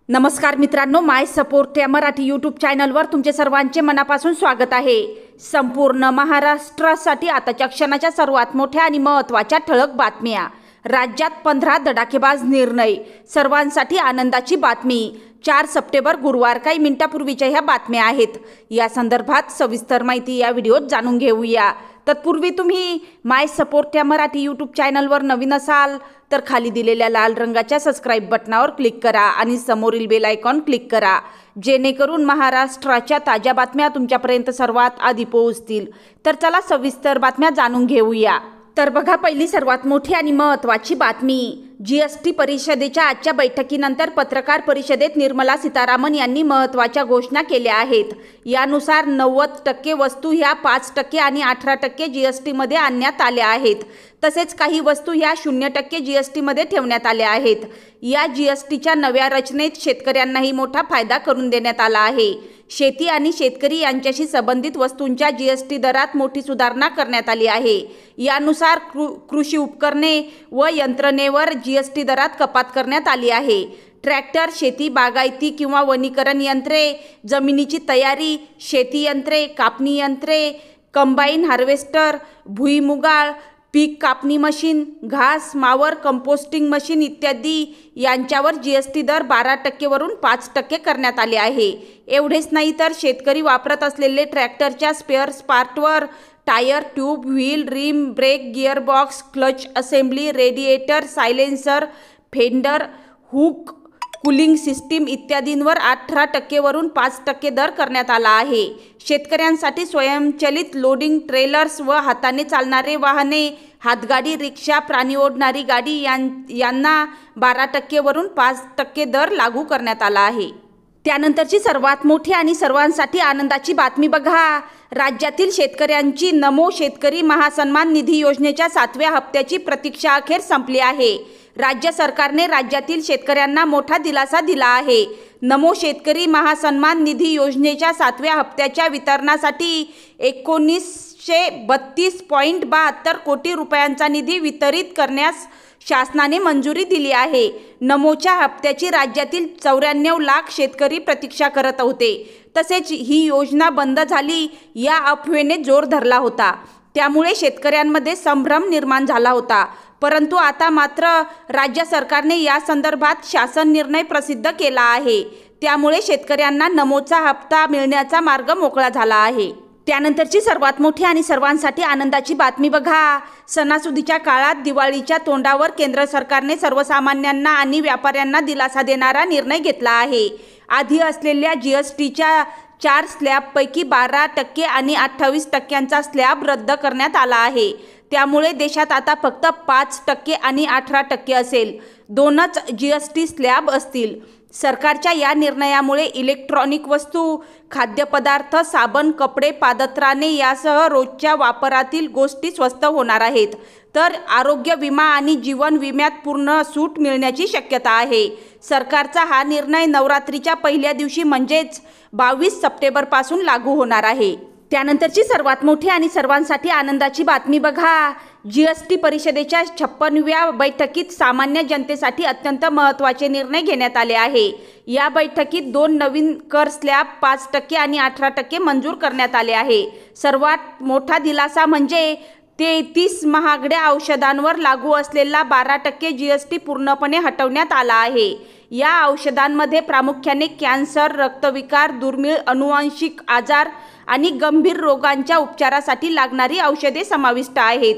नमस्कार मित्रांनो, माय सपोर्ट या मराठी यूट्यूब चॅनलवर तुमचे सर्वांचे मनापासून स्वागत आहे। संपूर्ण महाराष्ट्रासाठी आताच्या क्षणाच्या सर्वात मोठ्या आणि महत्त्वाच्या ठळक बातम्या। राज्यात 15 धडाकेबाज निर्णय, सर्वांसाठी आनंदाची बातमी। 4 सप्टेंबर गुरुवार काही मिनिटांपूर्वीच्या ह्या बातम्या आहेत। या संदर्भात सविस्तर माहिती या व्हिडिओत जाणून घेऊया। तत्पूर्वी तुम्ही माय सपोर्ट या मराठी यूट्यूब चॅनलवर नवीन असाल तर खाली दिलेल्या लाल रंगाच्या सबस्क्राइब बटनावर क्लिक करा आणि समोरील बेल आयकॉन क्लिक करा, जेणेकरून महाराष्ट्राच्या ताज्या बातम्या तुमच्यापर्यंत सर्वात आधी पोहोचतील। तर चला सविस्तर बातम्या जाणून घेऊया। तर बघा, पहिली सर्वात मोठी आणि महत्त्वाची बातमी। जीएसटी परिषदेच्या आजच्या बैठकीनंतर पत्रकार परिषदेत निर्मला सीतारामन यांनी महत्त्वाच्या घोषणा केल्या आहेत। यानुसार 90% वस्तू ह्या 5% आणि 18% जीएसटीमध्ये आणण्यात आल्या आहेत। तसेच काही वस्तू ह्या 0% जीएसटीमध्ये ठेवण्यात आल्या आहेत। या जीएसटीच्या नव्या रचनेत शेतकऱ्यांनाही मोठा फायदा करून देण्यात आला आहे। शेती आणि शेतकरी यांच्याशी संबंधित वस्तूंच्या जीएसटी दरात मोठी सुधारणा करण्यात आली आहे। यानुसार कृषी उपकरणे व यंत्रणेवर जीएसटी दरात कपात करण्यात आली आहे। ट्रॅक्टर, शेती, बागायती किंवा वनीकरण यंत्रे, जमिनीची तयारी, शेती यंत्रे, कापणी यंत्रे, कंबाईन हार्वेस्टर, भुईमुगाळ, पीक कापणी मशीन, घास मावर, कंपोस्टिंग मशीन इत्यादी यांच्यावर जीएसटी दर 12% वरून 5% करण्यात आले आहे। एवढेच नाही तर शेतकरी वापरत असलेले ट्रॅक्टरच्या स्पेअर पार्टवर tyre, tube, wheel, rim, brake, gearbox, clutch assembly, radiator, silencer, fender, hook, cooling system इत्यादींवर 18% वरून 5% दर करण्यात आला आहे। शेतकऱ्यांसाठी स्वयंचलित लोडिंग ट्रेलर्स व हाताने चालणारे वाहने, हातगाडी, रिक्षा, प्राणी ओढणारी गाडी यांना 12% वरून 5% दर लागू करण्यात आला आहे। त्यानंतरची सर्वात मोठी आणि सर्वांसाठी आनंदाची बातमी बघा। राज्यातील शेतकऱ्यांची नमो शेतकरी महासन्मान निधी योजनेच्या 7व्या हप्त्याची प्रतीक्षा अखेर संपली आहे। राज्य सरकारने राज्यातील शेतकऱ्यांना मोठा दिलासा दिला आहे। नमो शेतकरी महासन्मान निधी योजनेच्या 7व्या हप्त्याच्या वितरणासाठी 1932.72 कोटी रुपयांचा निधी वितरित करण्यास शासनाने मंजुरी दिली आहे। नमोच्या हप्त्याची राज्यातील 94 लाख शेतकरी प्रतीक्षा करत होते। तसेच ही योजना बंद झाली या अफवेने जोर धरला होता, त्यामुळे शेतकऱ्यांमध्ये संभ्रम निर्माण झाला होता। परंतु आता मात्र राज्य सरकारने या संदर्भात शासन निर्णय प्रसिद्ध केला आहे, त्यामुळे शेतकऱ्यांना नमोचा हप्ता मिळण्याचा मार्ग मोकळा झाला आहे। त्यानंतरची सर्वात मोठी आणि सर्वांसाठी आनंदाची बातमी बघा। सणासुदीच्या काळात दिवाळीच्या तोंडावर केंद्र सरकारने सर्वसामान्यांना आणि व्यापाऱ्यांना दिलासा देणारा निर्णय घेतला आहे। आधी असलेल्या जीएसटीच्या 4 स्लॅबपैकी 12% आणि 28% स्लॅब रद्द करण्यात आला आहे। त्यामुळे देशात आता फक्त 5% आणि 18% असेल, 2च जीएसटी स्लॅब असतील। सरकारच्या या निर्णयामुळे इलेक्ट्रॉनिक वस्तू, खाद्यपदार्थ, साबण, कपडे, पादत्राणे यासह रोजच्या वापरातील गोष्टी स्वस्त होणार आहेत। तर आरोग्य विमा आणि जीवन विम्यात पूर्ण सूट मिळण्याची शक्यता आहे। सरकारचा हा निर्णय नवरात्रीच्या पहिल्या दिवशी म्हणजेच 22 सप्टेंबरपासून लागू होणार आहे। त्यानंतरची सर्वात मोठी आणि सर्वांसाठी आनंदाची बातमी बघा। जीएसटी परिषदेच्या 56व्या बैठकीत सामान्य जनतेसाठी अत्यंत महत्त्वाचे निर्णय घेण्यात आले आहे। या बैठकीत 2 नवीन कर स्लॅब 5% आणि 18% मंजूर करण्यात आले आहे। सर्वात मोठा दिलासा म्हणजे 33 महागड्या औषधांवर लागू असलेला 12% जीएसटी पूर्णपणे हटवण्यात आला आहे। या औषधांमध्ये प्रामुख्याने कॅन्सर, रक्तविकार, दुर्मिळ अनुवांशिक आजार आणि गंभीर रोगांच्या उपचारासाठी लागणारी औषधे समाविष्ट आहेत।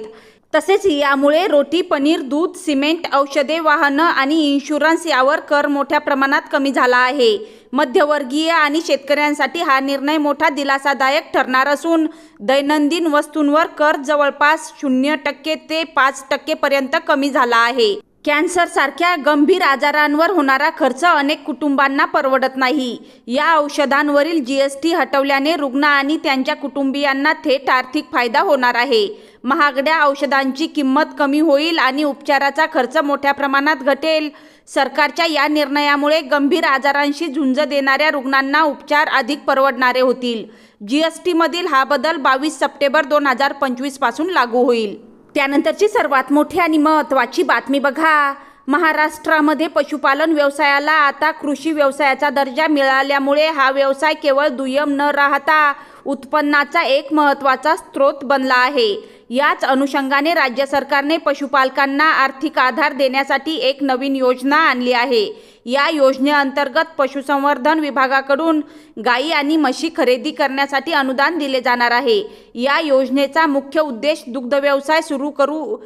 तसेच यामुळे रोटी, पनीर, दूध, सिमेंट, औषधे, वाहनं आणि इन्शुरन्स यावर कर मोठ्या प्रमाणात कमी झाला आहे। मध्यमवर्गीय आणि शेतकऱ्यांसाठी हा निर्णय मोठा दिलासादायक ठरणार असून दैनंदिन वस्तूंवर कर जवळपास 0% ते 5% पर्यंत कमी झाला आहे। कॅन्सर सारख्या गंभीर आजारांवर होणारा खर्च अनेक कुटुंबांना परवडत नाही। या औषधांवरील जीएसटी हटवल्याने रुग्ण आणि त्यांच्या कुटुंबियांना थेट आर्थिक फायदा होणार आहे। महागड्या औषधांची किंमत कमी होईल आणि उपचाराचा खर्च मोठ्या प्रमाणात घटेल। सरकारच्या या निर्णयामुळे गंभीर आजारांशी झुंज देणाऱ्या रुग्णांना उपचार अधिक परवडणारे होतील। जीएसटीमधील हा बदल 22 सप्टेंबर 2025 पासून लागू होईल। त्यानंतरची सर्वात मोठी आणि महत्त्वाची बातमी बघा। महाराष्ट्रामध्ये पशुपालन व्यवसायाला आता कृषी व्यवसायाचा दर्जा मिळाल्यामुळे हा व्यवसाय केवळ दुय्यम न राहता उत्पन्नाचा एक महत्त्वाचा स्रोत बनला आहे। याच अनुषंगाने राज्य सरकारने पशुपालकांना आर्थिक आधार देण्यासाठी एक नवीन योजना आणली आहे। या योजनेअंतर्गत पशुसंवर्धन विभागाकडून गायी आणि म्हशी खरेदी करण्यासाठी अनुदान दिले जाणार आहे। या योजनेचा मुख्य उद्देश दुग्ध व्यवसाय सुरू करू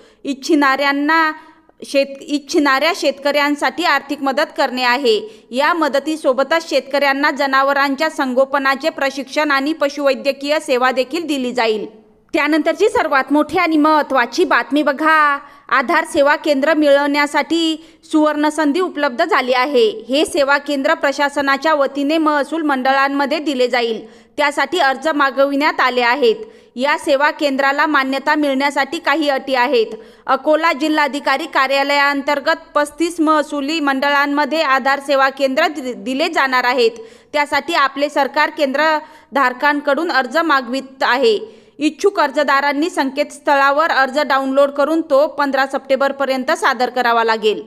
इच्छिणाऱ्या शेतकऱ्यांसाठी आर्थिक मदत करणे आहे। या मदतीसोबतच शेतकऱ्यांना जनावरांच्या संगोपनाचे प्रशिक्षण आणि पशुवैद्यकीय सेवा देखील दिली जाईल। त्यानंतरची सर्वात मोठी आणि महत्त्वाची बातमी बघा, आधार सेवा केंद्र मिळवण्यासाठी सुवर्णसंधी उपलब्ध झाली आहे। हे सेवा केंद्र प्रशासनाच्या वतीने महसूल मंडळांमध्ये दिले जाईल, त्यासाठी अर्ज मागविण्यात आले आहेत। या सेवा केंद्राला मान्यता मिळण्यासाठी काही अटी आहेत। अकोला जिल्हाधिकारी कार्यालयाअंतर्गत 35 महसुली मंडळांमध्ये आधार सेवा केंद्र दिले जाणार आहेत। त्यासाठी आपले सरकार केंद्रधारकांकडून अर्ज मागवित आहे। इच्छुक अर्जदारांनी संकेतस्थळावर अर्ज डाउनलोड करून तो 15 सप्टेंबरपर्यंत सादर करावा लागेल।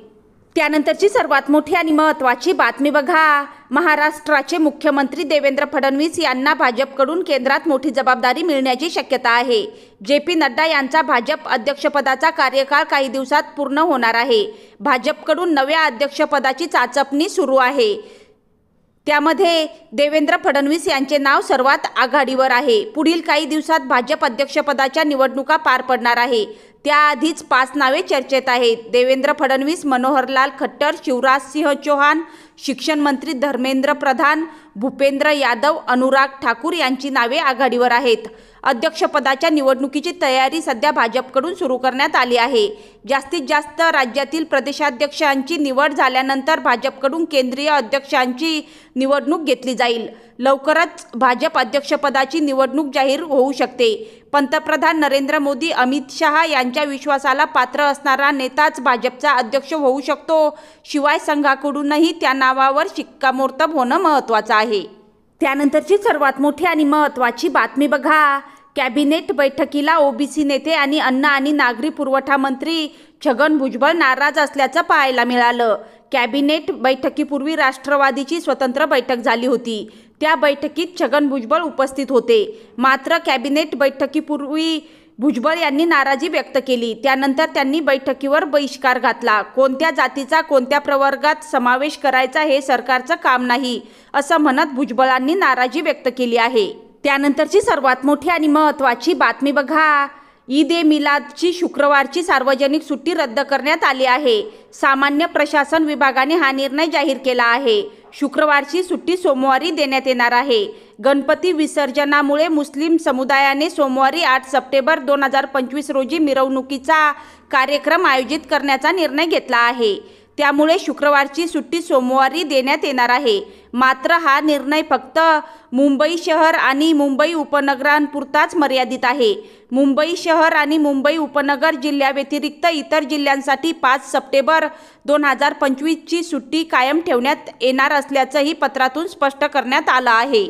त्यानंतरची सर्वात मोठी आणि महत्त्वाची बातमी बघा, महाराष्ट्राचे मुख्यमंत्री देवेंद्र फडणवीस यांना भाजपकडून केंद्रात मोठी जबाबदारी मिळण्याची शक्यता आहे। JP नड्डा यांचा भाजप अध्यक्षपदाचा कार्यकाळ काही दिवसात पूर्ण होणार आहे। भाजपकडून नव्या अध्यक्षपदाची चाचपणी सुरू आहे। त्यामध्ये देवेंद्र फडणवीस यांचे नाव सर्वात आघाडीवर आहे। पुढील काही दिवसात भाजप अध्यक्षपदाच्या निवडणुका पार पडणार आहे। त्याआधीच 5 नावे चर्चेत आहेत। देवेंद्र फडणवीस, मनोहरलाल खट्टर, शिवराजसिंह चौहान, शिक्षण मंत्री धर्मेंद्र प्रधान, भूपेंद्र यादव, अनुराग ठाकूर यांची नावे आघाडीवर आहेत। अध्यक्षपदाच्या निवडणुकीची तयारी सध्या भाजपकडून सुरू करण्यात आली आहे। जास्तीत जास्त राज्यातील प्रदेशाध्यक्षांची निवड झाल्यानंतर भाजपकडून केंद्रीय अध्यक्षांची निवडणूक घेतली जाईल। लवकरच भाजप अध्यक्षपदाची निवडणूक जाहीर होऊ शकते। पंतप्रधान नरेंद्र मोदी, अमित शहा यांच्या विश्वासाला पात्र असणारा नेताच भाजपचा अध्यक्ष होऊ शकतो। शिवाय संघाकडूनही त्या नावावर शिक्कामोर्तब होणं महत्त्वाचं आहे। त्यानंतरची सर्वात मोठी आणि महत्त्वाची बातमी बघा, कॅबिनेट बैठकीला ओबीसी नेते आणि अन्न आणि नागरी पुरवठा मंत्री छगन भुजबळ नाराज असल्याचं पाहायला मिळालं। कॅबिनेट बैठकीपूर्वी राष्ट्रवादीची स्वतंत्र बैठक झाली होती। त्या बैठकीत छगन भुजबळ उपस्थित होते। मात्र कॅबिनेट बैठकीपूर्वी भुजबळ यांनी नाराजी व्यक्त केली। त्यानंतर त्यांनी बैठकीवर बहिष्कार घातला। कोणत्या जातीचा कोणत्या प्रवर्गात समावेश करायचा हे सरकारचं काम नाही, असं म्हणत भुजबळांनी नाराजी व्यक्त केली आहे। त्यानंतरची सर्वात मोठी आणि महत्त्वाची बातमी बघा, ईद-ए-मिलादची शुक्रवारची सार्वजनिक सुट्टी रद्द करण्यात आली आहे। सामान्य प्रशासन विभागाने हा निर्णय जाहीर केला आहे। शुक्रवारची सुट्टी सोमवारी देण्यात येणार आहे। गणपती विसर्जनामुळे मुस्लिम समुदायाने सोमवारी 8 सप्टेंबर 2025 रोजी मिरवणुकीचा कार्यक्रम आयोजित करण्याचा निर्णय घेतला आहे। त्यामुळे शुक्रवारची सुट्टी सोमवारी देण्यात येणार आहे। मात्र हा निर्णय फक्त मुंबई शहर आणि मुंबई उपनगरांपुरताच मर्यादित आहे। मुंबई शहर आणि मुंबई उपनगर जिल्ह्याव्यतिरिक्त इतर जिल्ह्यांसाठी 5 सप्टेंबर 2025 ची सुट्टी कायम ठेवण्यात येणार असल्याचंही पत्रातून स्पष्ट करण्यात आलं आहे।